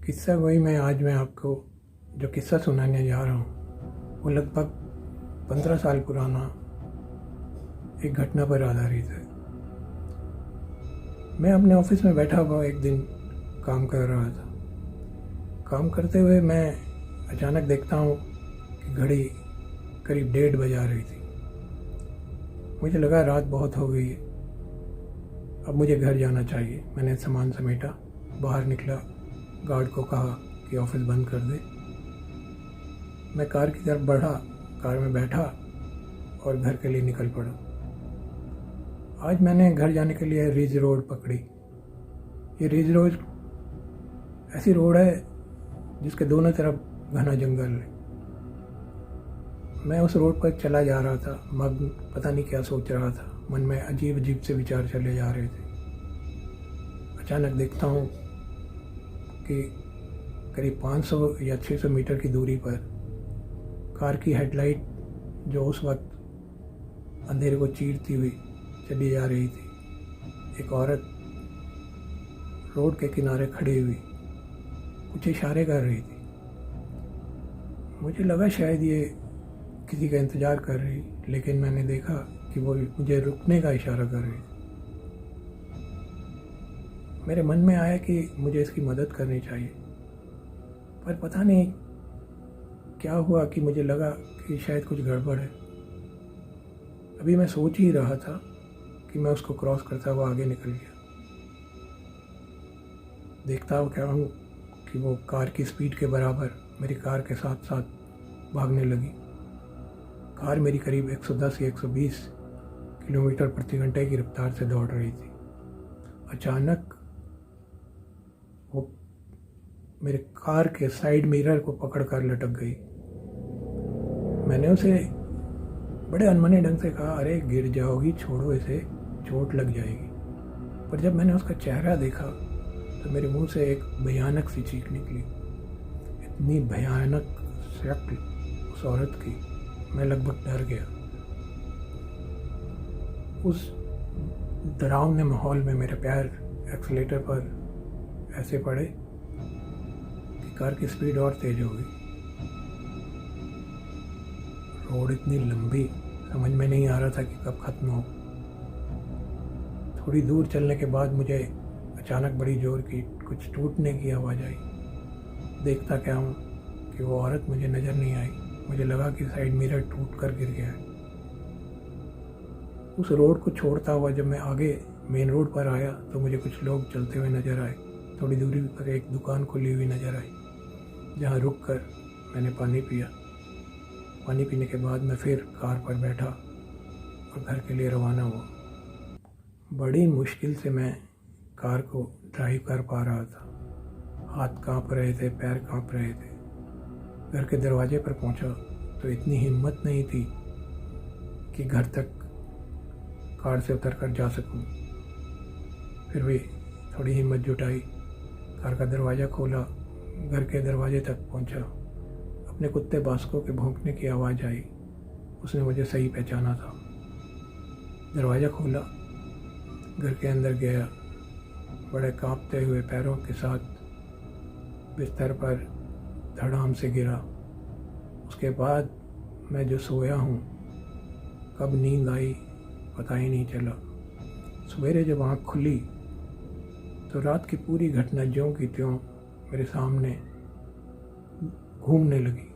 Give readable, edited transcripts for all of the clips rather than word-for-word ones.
किस्सा वही मैं आपको जो किस्सा सुनाने जा रहा हूँ वो लगभग 15 साल पुराना एक घटना पर आधारित है। मैं अपने ऑफिस में बैठा हुआ एक दिन काम कर रहा था। काम करते हुए मैं अचानक देखता हूँ कि घड़ी करीब 1:30 बजा रही थी। मुझे लगा रात बहुत हो गई है, अब मुझे घर जाना चाहिए। मैंने सामान समेटा, बाहर निकला, गार्ड को कहा कि ऑफिस बंद कर दे। मैं कार की तरफ बढ़ा, कार में बैठा और घर के लिए निकल पड़ा। आज मैंने घर जाने के लिए रिज रोड पकड़ी। ये रिज रोड ऐसी रोड है जिसके दोनों तरफ घना जंगल है। मैं उस रोड पर चला जा रहा था, मग्न, पता नहीं क्या सोच रहा था। मन में अजीब अजीब से विचार चले जा रहे थे। अचानक देखता हूँ कि करीब 500 या 600 मीटर की दूरी पर कार की हेडलाइट, जो उस वक्त अंधेरे को चीरती हुई चली जा रही थी, एक औरत रोड के किनारे खड़ी हुई कुछ इशारे कर रही थी। मुझे लगा शायद ये किसी का इंतज़ार कर रही, लेकिन मैंने देखा कि वो मुझे रुकने का इशारा कर रही थी। मेरे मन में आया कि मुझे इसकी मदद करनी चाहिए, पर पता नहीं क्या हुआ कि मुझे लगा कि शायद कुछ गड़बड़ है। अभी मैं सोच ही रहा था कि मैं उसको क्रॉस करता हुआ आगे निकल गया। देखता हुआ क्या हूँ कि वो कार की स्पीड के बराबर मेरी कार के साथ साथ भागने लगी। कार मेरी करीब 110 या 120 किलोमीटर प्रति घंटे की रफ्तार से दौड़ रही थी। अचानक वो मेरे कार के साइड मिरर को पकड़कर लटक गई। मैंने उसे बड़े अनमने ढंग से कहा, अरे गिर जाओगी, छोड़ो इसे, चोट लग जाएगी। पर जब मैंने उसका चेहरा देखा तो मेरे मुंह से एक भयानक सी चीख निकली। इतनी भयानक शक्ल उस औरत की, मैं लगभग डर गया। उस डरावने माहौल में मेरे पैर एक्सीलेटर पर ऐसे पड़े कि कार की स्पीड और तेज हो गई। रोड इतनी लंबी, समझ में नहीं आ रहा था कि कब खत्म हो। थोड़ी दूर चलने के बाद मुझे अचानक बड़ी जोर की कुछ टूटने की आवाज़ आई। देखता क्या हूँ कि वो औरत मुझे नज़र नहीं आई। मुझे लगा कि साइड मिरर टूट कर गिर गया है। उस रोड को छोड़ता हुआ जब मैं आगे मेन रोड पर आया तो मुझे कुछ लोग चलते हुए नज़र आए। थोड़ी दूरी पर एक दुकान खुली हुई नज़र आई, जहाँ रुक कर मैंने पानी पिया। पानी पीने के बाद मैं फिर कार पर बैठा और घर के लिए रवाना हुआ। बड़ी मुश्किल से मैं कार को ड्राइव कर पा रहा था। हाथ कांप रहे थे, पैर कांप रहे थे। घर के दरवाजे पर पहुंचा तो इतनी हिम्मत नहीं थी कि घर तक कार से उतर कर जा सकूं। फिर भी थोड़ी हिम्मत जुटाई, कार का दरवाज़ा खोला, घर के दरवाजे तक पहुंचा। अपने कुत्ते बास्को के भौंकने की आवाज़ आई। उसने मुझे सही पहचाना था। दरवाज़ा खोला, घर के अंदर गया, बड़े कांपते हुए पैरों के साथ बिस्तर पर धड़ाम से गिरा। उसके बाद मैं जो सोया हूँ, कब नींद आई पता ही नहीं चला। सवेरे जब आँख खुली तो रात की पूरी घटना ज्यों की त्यों मेरे सामने घूमने लगी।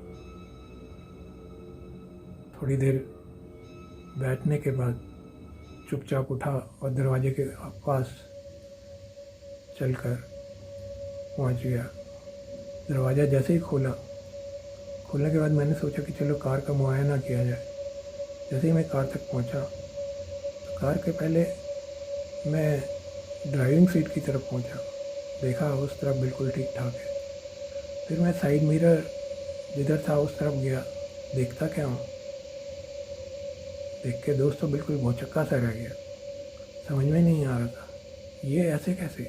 थोड़ी देर बैठने के बाद चुपचाप उठा और दरवाजे के पास चलकर पहुंच गया। दरवाज़ा जैसे ही खोलने के बाद मैंने सोचा कि चलो कार का मुआयना किया जाए। जैसे ही मैं कार तक पहुंचा तो कार के पहले मैं ड्राइविंग सीट की तरफ पहुंचा। देखा उस तरफ बिल्कुल ठीक ठाक है। फिर मैं साइड मिरर जिधर था उस तरफ गया। देखता क्या हूँ, देख के दोस्तों बिल्कुल भौचक्का सा रह गया। समझ में नहीं आ रहा था ये ऐसे कैसे।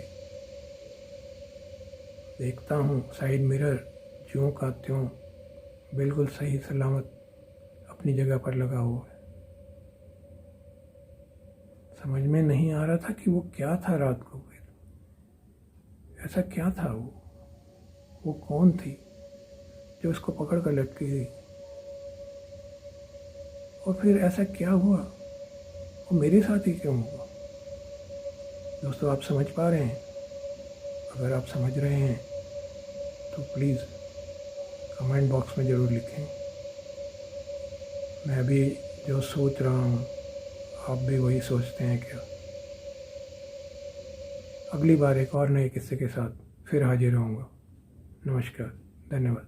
देखता हूँ साइड मिरर ज्यों का त्यों बिल्कुल सही सलामत अपनी जगह पर लगा हुआ है। समझ में नहीं आ रहा था कि वो क्या था। रात को फिर ऐसा क्या था वो। वो कौन थी जो उसको पकड़ कर लटकी थी, और फिर ऐसा क्या हुआ, वो मेरे साथ ही क्यों हुआ। दोस्तों, आप समझ पा रहे हैं? अगर आप समझ रहे हैं तो प्लीज़ कमेंट बॉक्स में ज़रूर लिखें। मैं भी जो सोच रहा हूँ आप भी वही सोचते हैं क्या? अगली बार एक और नए किस्से के साथ फिर हाजिर होऊंगा। नमस्कार, धन्यवाद।